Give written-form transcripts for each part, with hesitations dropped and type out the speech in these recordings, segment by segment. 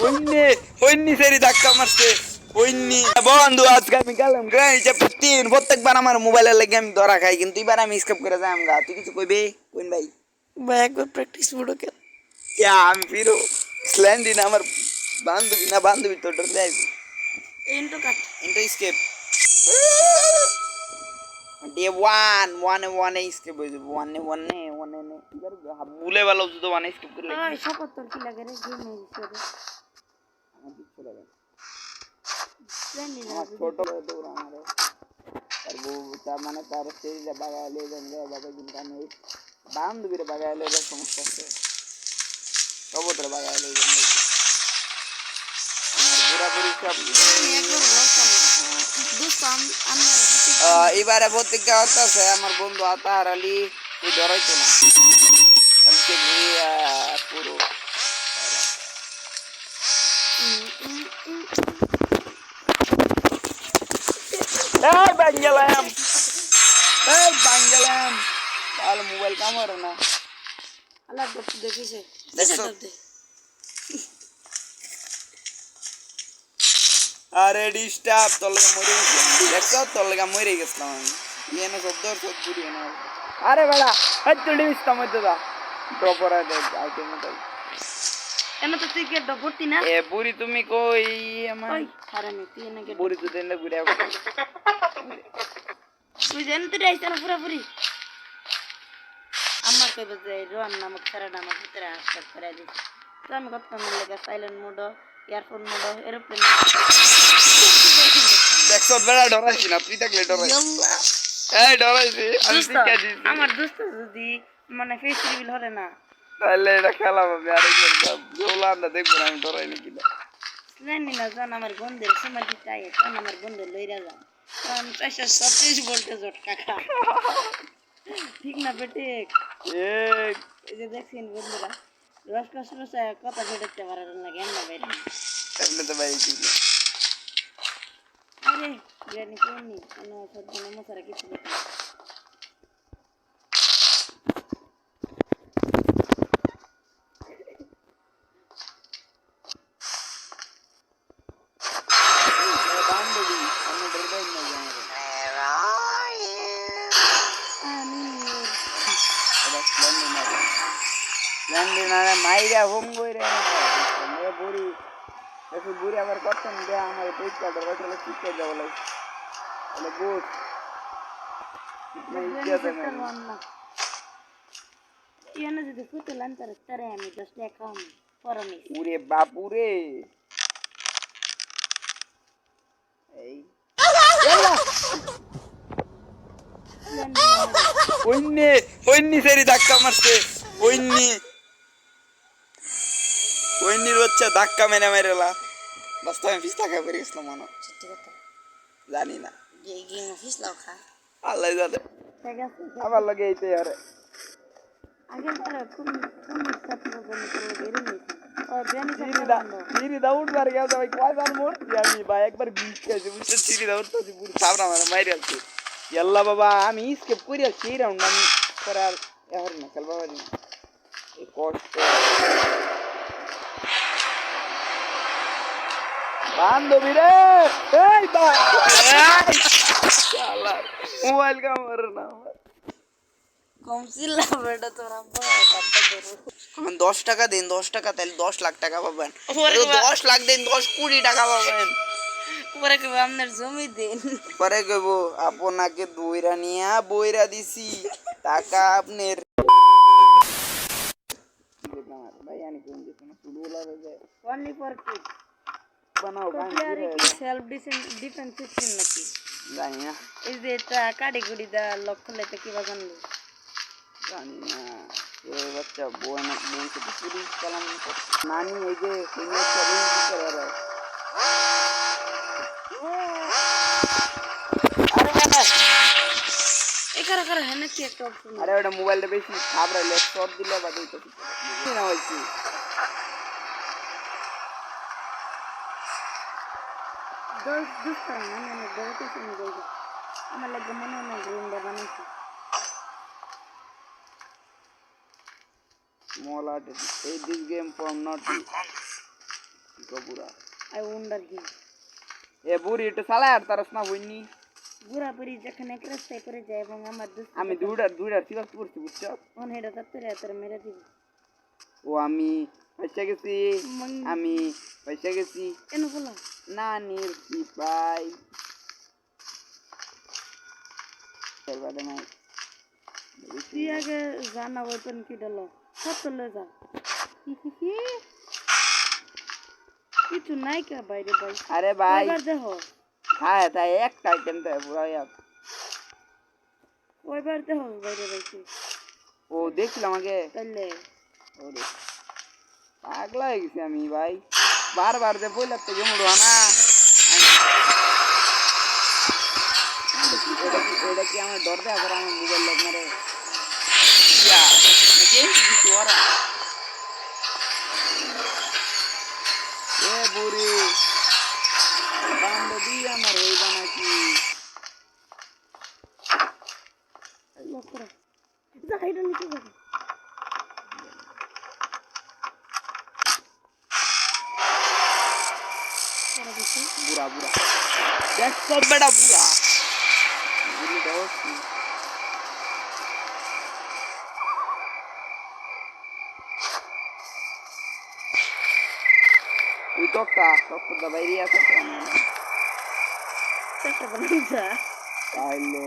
ওইনি ওইনি সেরি ধাক্কা মারছে ওইনি বন্ধু আজকে আমি গেলাম গাই চ্যাপ্টার 3 প্রত্যেকবার আমার মোবাইলে লাগে আমি ধরা খাই কিন্তু এবার আমি স্কিপ করে যাই আমগা তুই কিছু কইবে কোন ভাই ভাই একবার প্র্যাকটিস মোডে খেল क्या আমি ফিরো স্ল্যান্ডি না আমার বান্ধবী তো ডর দেয় ইন্ট্রো কাট ইন্টো স্কেপ डे वन स्किप हो जाए वन इधर बुले वाला तो वन स्किप कर ले ওই সকত্তর কি লাগে রে গেম এর ভিতরে আমার কিছু লাগে ফ্রেন্ডলি না আমার ছোট দৌড় আমার আর वो তার মানে তার সেই বাগা ले जाएंगे বাবা जिनका नहीं বান্ধবীর বাগা ले যাওয়ার সমস্যা আছে সবতর বাগা ले जाएंगे আমার পুরা পুরি সব এবারে প্রতিজ্ঞা হতেছে আমার বন্ধু আতাহার আলী তুই ডরাইতো না পুরো বাঙ্গালাম তাহলে মোবাইল কামড় না আল্লাহ দেখিছে আরে ডিস্টার্ব তোর লাগা মরে গেছিলাম দেখছো তোর লাগা মরে গেছিলাম আমি এনে শব্দ সব পুরি না আরে বেড়া হাত তুলি মিস্তা মধ্যে দা প্রপার আইটেম তাই এনে তো তুই গেট ভর্তি না এ বুড়ি তুমি কই আমার ওই হারামি তুই এনে গেট বুড়ি তো দেন ঘুরে তুই জান তুই রাইছ না পুরোপুরি আমার কইবে যে রোয়ান নামক সারাটা আমার ভিতরে হাসপাত করে দিছে তো আমি কত কম লাগে silent mode earphone mode aeroplane দেখছো বেড়া ডরাইছি না তুই থাকলে ডরাইছি এই ডরাইছি আমি শিখা দিছি আমার দোস্ত যদি মানে ফেস রিভিল হলে না তাহলে এটা খেলা হবে আরেকবার জোলা না দেখব আমি ডরাই নাকি না জানি না জান আমার বন্ধের সমাধি চাই কারণ আমার বন্ধু লইরা যান কারণ 437 ভোল্টেজ জট কাকা ঠিক না বেটে এই যে দেখছেন বন্ধুরা রসকা শুরু কথা বেড়াতে পারার লাগে না ভাই এমনি তো ভাই কি আরে জানি কোনি কোনো সদ্য মশারা কিছু দেখি বান্ধবী আমি ডরবাই না জানি ল্যান্ডিনারে মাইরা হোম কইরা মে বুড়ি একটু বুড়ি আবার করতেন দে আমার পয়সা ডরাইলে শিখতে যাও লাগে বলে গুড ইয়ানা যদি ফুটে লান্তার তারে আমি 10 টাকা খাম পরমি ওরে বাপুরে এই ওইনি সেরি ধাক্কা মারছে ওইনির বাচ্চা ধাক্কা মেরে মেরেলা বাস্তব আমি ফিস টাকা পেরে গেছিলাম মনে সত্যি কথা জানি না গেম অফিস লাও খা আল্লাহ জানে ঠিক আছে আবার লাগে এইতে আরে আগে তার কোন ছাত্র বলে তো বের হইছে ও বিয়ানি চিরি দাউড মার গেল ভাই কয়বার মরছি আমি ভাই একবার বিষ খেয়েছি বুঝতে চিরি দাউড তো পুরো সাবরা মাইরে আছে ইয়াল্লা বাবা আমি স্কেপ করি আর সেই রাউন্ড আমি পরে আর এহর না খেলবা পারি না এই কষ্ট বান্ধবী রে এই ভাই শালা মোবাইল কামড় না কম চিল্লা বেটা তোরা বড় কথা ধরো আমি 10 টাকা দেন 10 টাকা তাহলে 10 লাখ টাকা পাবেন 10 লাখ দেন 10 কোটি টাকা পাবেন পরে কইব আপনার জমি দেন পরে কইব আপনাকে দইরা নিয়া বইরা দিছি টাকা আপনার ভাই আনি কোন যে কোনো চুলুলা হয়ে যায় অনলি ফর কিড বানাও গান কি সেলফ ডিফেন্স সিস্টেম নাকি জানি না এই যে এটা কাটিগুড়ি দা লক্ষ্য লাইতে কি বাজান জানি না এই বাচ্চা বই না বলতে তো পুরি কালাম নানি এই যে সিনিয়র সার্ভিস করে রে আরে বাবা একারা কারা হেনে কি একটা অপশন আরে ওটা মোবাইলটা বেশি খাবরাইলে শর্ট দিলে বাদে তো কি না হইছে দুস করা না মানে বলতে শুনে যাই আমার লাগে মনে হয় গ্রিন বানাইছি small art. This game from not বুড়া আই ওয়ান্ডার কি এ বুড়ি একটু চালায় আর তারস না বইনি বুড়া বুড়ি যখন এক রাস্তায় করে যায় এবং আমার দুস্থ আমি দুইটার সিবাস করছি বুঝছো মন হেডা তাত্তরে মেরে দিব ও আমি পয়সা গেছি আমি পয়সা গেছি কেন বলা নানির সিপাই বাদে নাই তুই আগে জানা ওয়েপন কি ডালো সব চলে যা কিছু নাই কে বাইরে ভাই আরে ভাই এবার দেখো হ্যাঁ তাই একটা আইটেম তো পুরো ওইবার দেখো বাইরে বাইরে ও দেখছিলাম আগে তাহলে ওরে পাগলা হয়ে গেছি আমি ভাই বারবার যে বইলার থেকে মুড়ো না এটা কি আমার ডর দেয় করে আমার মোবাইল লাগ মারে ইয়া নাকি কিছু ওরা এ বুড়ি বান্ধবী আমার হইবা নাকি লক করো যা হাইডা নিচে যা বুড়া বুড়া দেখ সব বেটা বুড়া বুড়ি দাও ওই টকটা টকটা বাইরে আছে চেষ্টা বানাই যা তাইলে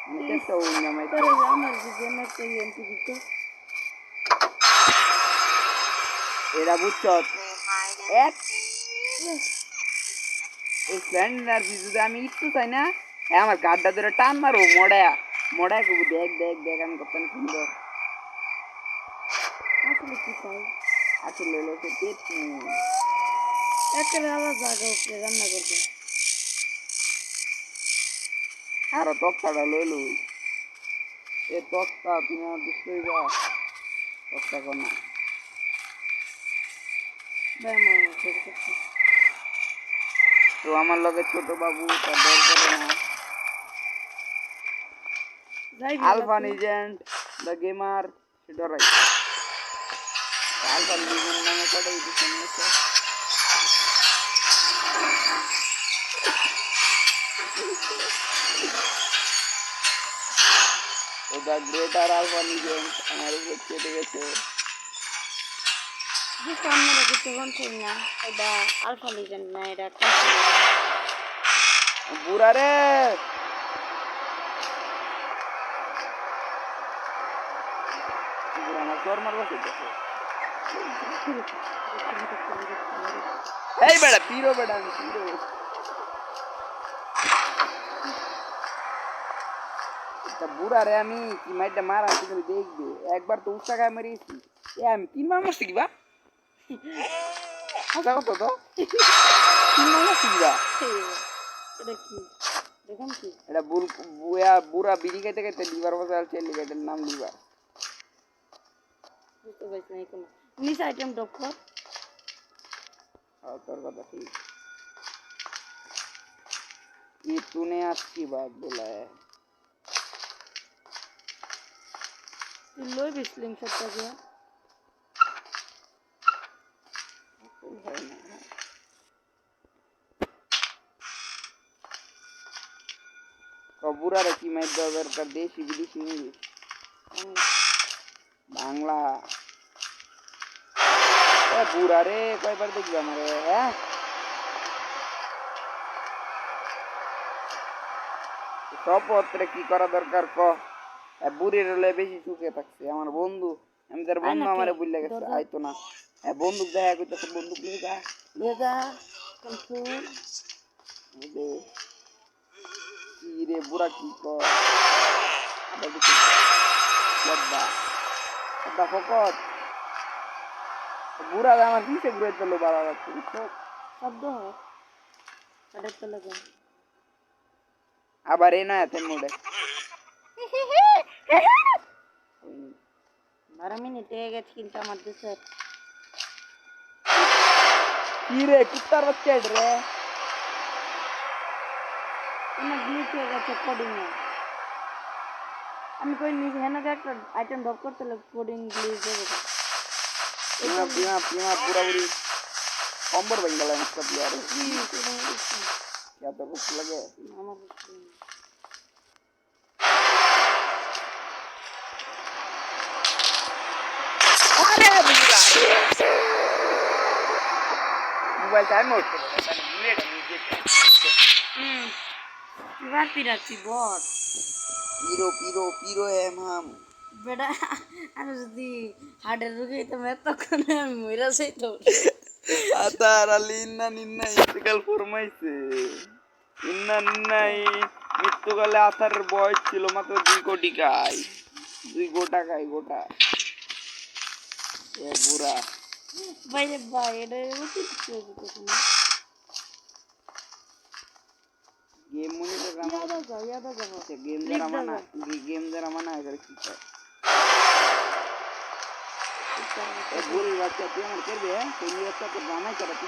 আমি চেষ্টা করি না মাই তোর আমার জীবন একটা এমপি দিত এরা বুঝছ এক এই স্প্লেন্ডার যদি আমি একটু চাই না আমার গাড্ডা ধরে টান মারো মডায় কবু দেখ দেখ দেখ আমি কত সুন্দর আসলে কি চাই আসলে লোকে পেট একটা আলাদা জায়গা উপরে রান্না করবে আরো তক্তাটা লইল এ তক্তা তুমি আমার দুষ্ট হইবা তক্তা কোনা ভাই আমার তো আমার লগে ছোট বাবু তার ডর করে না আলফা লিজেন্ড দ্য গেমার সে ডরাই আলফা লিজেন্ড নামে কটাই দিচ্ছে ও দ্য গ্রেটার আলফা লিজেন্ড আমার উপর চেপে গেছে আমরা কিছু বলছি না এটা আলফা লিজেন্ড না এটা বুড়া রে বুড়া আমার চোর মারবো এই বেড়া পিরো বেড়া আমি পিরো বুড়া রে আমি কি মাইটা মারা তুমি দেখবে একবার তো উচ্চা গায়ে মারিয়েছি এ আমি তিনবার মারছি কিবা হাসা কত তো তিনবার মারছি কিবা এটা কি দেখুন কি এটা বুড়া বিড়ি খাইতে খাইতে লিভার বসে আছে লিভারের নাম লিভার বুঝতে পারছি না কোনো নিস আইটেম ড্রপ কর তোর কথা ঠিক ये तूने अच्छी बात बोला है লই বিসলিং সবটা দিয়া কবুরা রে কি মাইর দরকার দেশি বিদেশি ইংলিশ বাংলা এ বুড়া রে কয়বার দেখবি আমারে হ্যাঁ সপত্রে কি করা দরকার ক বুড়ির হলে বেশি সুখে থাকছে আমার বন্ধু আমি তার বন্ধু আমারে বুঝলে গেছে আইতো না বন্দুক দেখা করতেছে বন্দুক নিয়ে যা কন্ট্রোল কি রে বুড়া কি কর ফকত বুড়া আমার পিছে ঘুরে চলো বাবা যাচ্ছে শব্দ হয় কাটের তো লাগে আবার এই নয় তেন মোড়ে 12 মিনিট হয়ে গেছে কিন্তু আমার দেশের কি রে কুত্তার বাচ্চা রে আমার গ্লিচ হয়ে গেছে কোডিং এ আমি কই নিজে হেন একটা আইটেম ড্রপ করতে লাগে কোডিং গ্লিচ দেবো প্রিমা প্রিমা পুরা পুরি কম্বর ভেঙে গেলাম একটা প্লেয়ারে কি করে হচ্ছে? এত কষ্ট লাগে আমার হচ্ছে না। মোবাইল টাইম হচ্ছে হুম এবার পিরাচ্ছি বট পিরো পিরো পিরো এমাম বেটা আমি যদি হার্টের রোগী হইতাম এতক্ষণে আমি মইরা যাইতাম আতার আলী ইন্না নিন্না ইন্তেকাল ফরমাইছে ইন্না নিন্নাই মৃত্যুকালে আতার বয়স ছিল মাত্র 2 কোটি গাই 2 গোটা গাই গোটা এ বুড়া বাইরে ভাই এটা অতিরিক্ত হয়ে যেতেছে না गेम मॉनिटर याद आ जाओ अच्छा गेम लिख जरा दो मना गेम जरा मना है करके ए बुरी बच्चा तू हमारे कर दे तो ये बच्चा तो जाना करा तू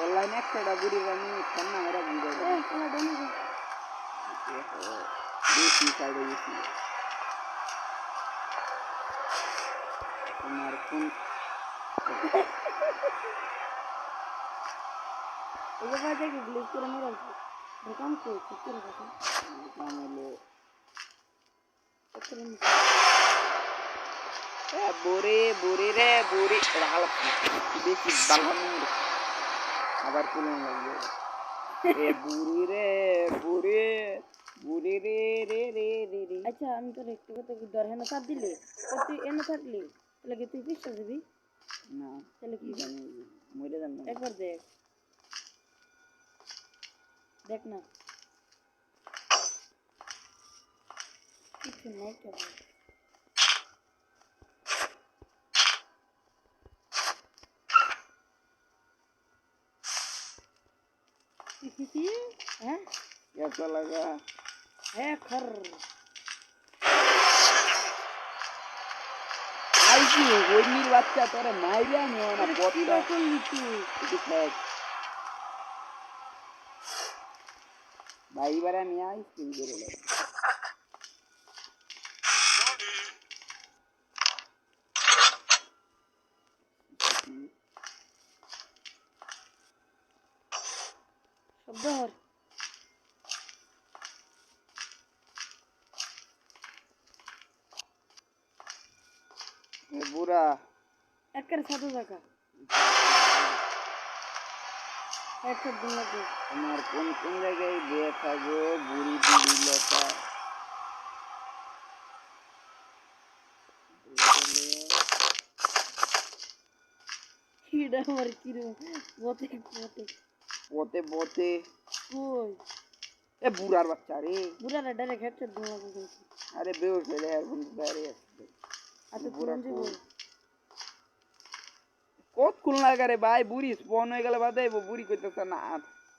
ऑनलाइन एक साइड बुरी रानी करना मेरा वीडियो ए चला डन देसी साइड है ये तुम्हारे कौन ये बात है कि ग्लिच कर मेरा काम को कितने रखा काम ले कितने ए बुरी बुरी रे बुरी हालत देसी बालहन আবার তুলে লাগবে এ বুড়ি রে বুড়ি বুড়ি রে রে রে রে রে আচ্ছা আমি তোর একটু কথা কি দরহে না সাথ দিলে তো তুই এনে থাকলি তাহলে কি তুই পিছটা দিবি না তাহলে কি জানি মরে যান একবার দেখ দেখ না কিছু নাই কেবল হ্যাঁ कैसा लगा হ্যাঁ খর আইছি ওইনির বাচ্চা তোরে মাইরা নিও না কি বটটা করলি তুই একটু খাক ভাই বারা নিয়ে আইছি করে লে শব্দ হর এ বুড়া একের সাথে দেখা একশো দিন লাগবে তোমার কোন কোন জায়গায় বিয়ে থাকো বুড়ি বুড়ি লতা কিডা আমার কিরম বতে বতে পথে পথে কই এ বুড়ার বাচ্চা রে বুড়ারা ডাইরেক্ট হেডশট দিন লাগবে কিন্তু আরে বেউস হয়ে যায় আর বন্ধু বাইরে আসছে আচ্ছা বুড়া তুই যাবো কত খুল লাগা রে ভাই বুড়ি স্পন হয়ে গেলে বাদে বুড়ি কইতেছে না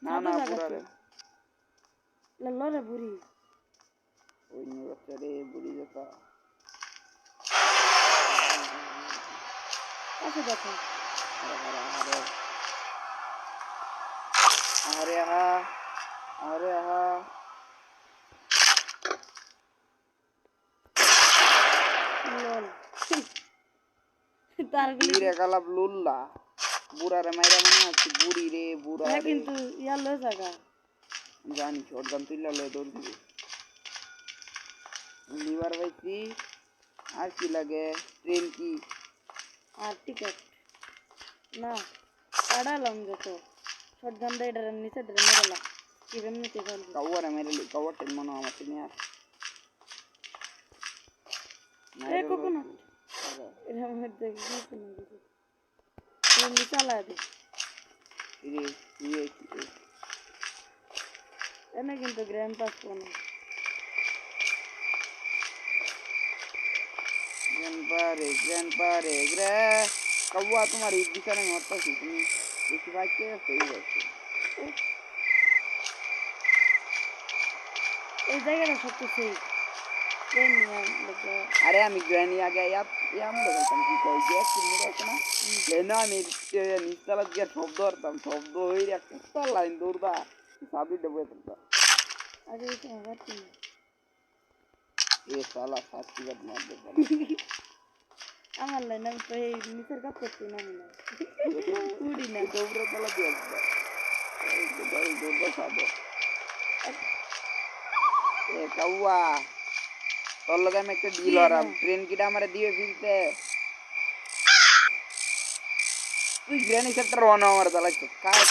না না বুড়া রে লরে বুড়ি ওই নিয়ে বাচ্চা রে বুড়ি যেতা কাছে দেখো अरे हाँ अरे हाँ লল তার গুলি বুড়ি রে কালাপ লুল্লা বুড়া রে মাইরা মনে আছে বুড়ি রে বুড়া হ্যাঁ রে কিন্তু ইয়ার লয়ে জায়গা জানি শটগান তুইলা লয়ে দৌড় দিবি লিভার পাইছি আর কি লাগে ট্রেন কি আর টিকেট না কাড়ালাম যত শটগান দিয়ে এটার নিচে ধরে মেরেলাম কি এমনিতে চলবে কাউয়ার মেরে লি কাউয়ার ট্রেন মনে আমার তুমি আর এ কোকোনাট এর মধ্যে কিছু না কিছু তুমি চালায় দে রে ইয়ে এনে কিন্তু গ্র্যান্ড পাস কোন গ্র্যান্ডপারে গ্রে কাউয়া তোমার এই দিশানে মরতাছি তুমি বেশি বাইকে সেই যাচ্ছে এই জায়গাটা সবচেয়ে সেফ ট্রেন নিয়ে লোকে अरे আমি গ্র্যানি আগে ইয়াম বলতাম কি কই যে তুমি দেখো না লেনা আমি নিস্তালা দিয়ে শব্দ করতাম শব্দ হইরে একটা লাইন দৌড়দা সাবি ডবে তো আগে এটা আগাতি এ সালা সাথী বাদ মার দে আমার আমার লাইন আমি তো এই নিচের কাজ করছি না আমি না উড়ি না দৌড়ে তলা দিয়ে আসবে দৌড় বসাবো এ কাউয়া তোর লগে আমি একটা ডিল হরাম ট্রেন কিটা আমারে দিবে ফিরতে তুই গ্র্যানি সেক্টর 1 আমার চালাইছ কাজ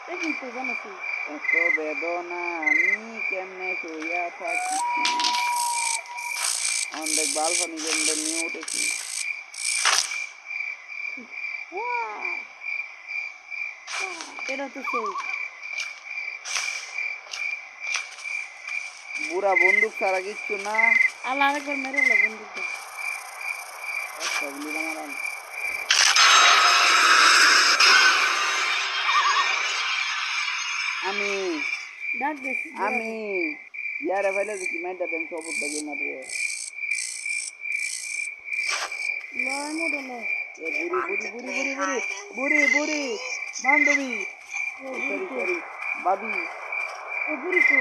দেখি তো জানাছি এত বেদনা আমি কেমনে শুইয়া থাকি অনেক বালফানি গেমটা নিয়ে উঠেছি এটা তো সেই বুড়া বন্দুক ছাড়া কিচ্ছু না আল্লাহ আরেকবার মেরে লো বন্ধুকে আমি ডাক দিছি আমি ইয়ারে ভাইলে দেখি মাইটা দেন সবুজ লাগে না রে লয় মোড় লো এ বুড়ি বান্ধবী সরি বাবি ও বুড়ি কো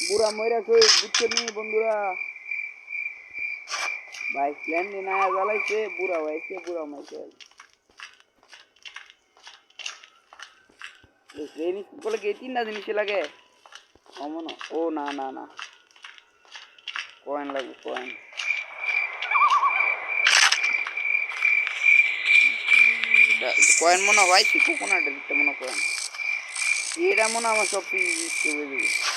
বুড়া ময়রা কই বুঝছো নি বন্ধুরা ভাই প্ল্যান নিয়ে না জ্বালাইছে বুড়া হয়েছে বুড়া মাইছে ট্রেন বলে কে তিনটা জিনিস লাগে অমন ও না কয়েন লাগবে কয়েন কয়েন মনে হয় কোকোনাটের দিতে মনে কয়েন এটা মনে আমার সব কিছু হয়ে যাবে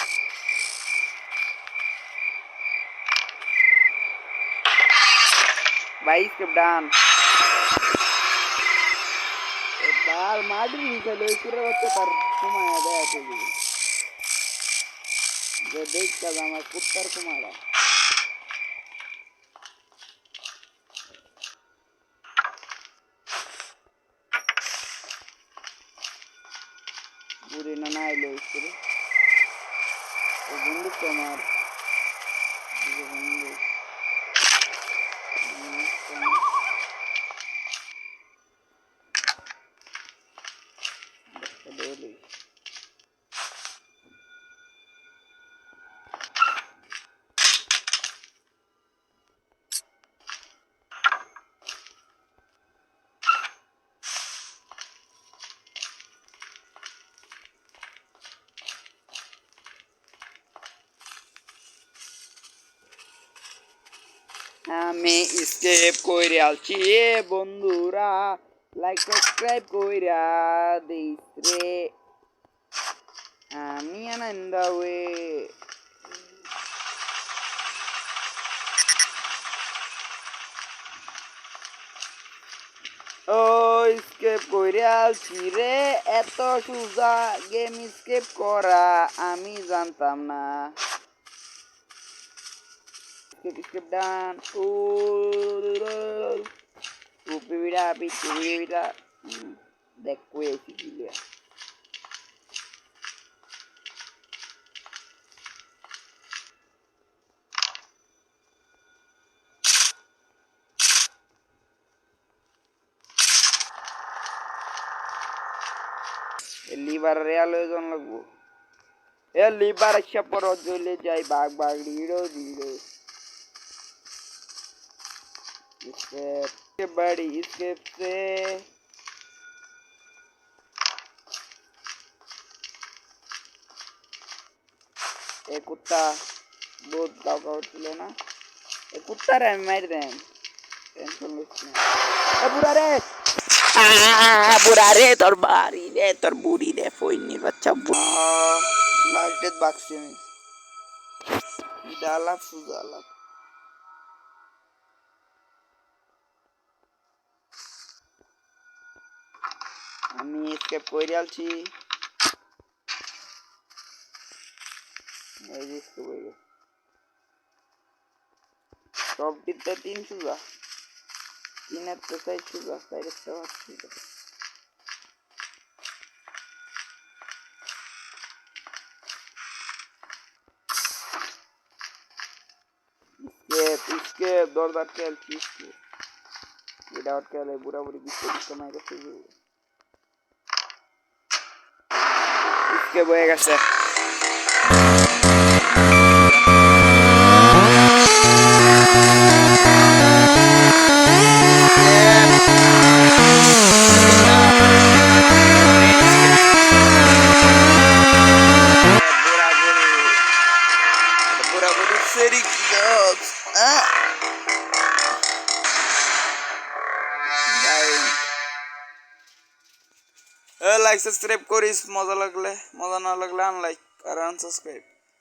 ভাই স্কেপ ডান বাল মাটি নিচে করে বাচ্চা তার সময় দেয় যে দেখতে আমার কুত্তার কুমারা বুড়ি না না এলো করে ও বন্ধু তোমার বন্ধু আমি স্কেপ কইরা আলছি বন্ধুরা লাইক সাবস্ক্রাইব কইরা দিস রে আমি আনন্দ ওয়ে ও স্কেপ কইরা আলছি রে এত সোজা গেম স্কেপ করা আমি জানতাম না skip down. Pipira. দেখো এসি দিলে লিভার রেয়াল হয়ে জন লাগবো এ লিভার আচ্ছা পর জ্বলে যাই বাঘ রিড়ো इसके बड़ी इसके से एक कुत्ता बहुत गाँव चले ना एक कुत्ता रे मार दें टेंशन लेते हैं ए बुरा रे বুড়া রে তোর বাড়ি রে তোর বুড়ি রে ফইনির বাচ্চা লাস্ট ডেট বাক্সি আমি ডালাপ সুজালাপ আমি স্কেপ করে আলছি এই যে স্কেপ হয়ে গেছে সব দিকটা 3 সুজা 3 এর তো 4 সুজা 4 এর তো 8 সুজা স্কেপ দরদার খেল স্কেপ এটা আটকে গেলে বুড়া বুড়ি বিস্কে মাইরে ফেলবে স্কেপ হয়ে গেছে লাইক সাবস্ক্রাইব করিস মজা লাগলে মজা না লাগলে আনলাইক আর আনসাবস্ক্রাইব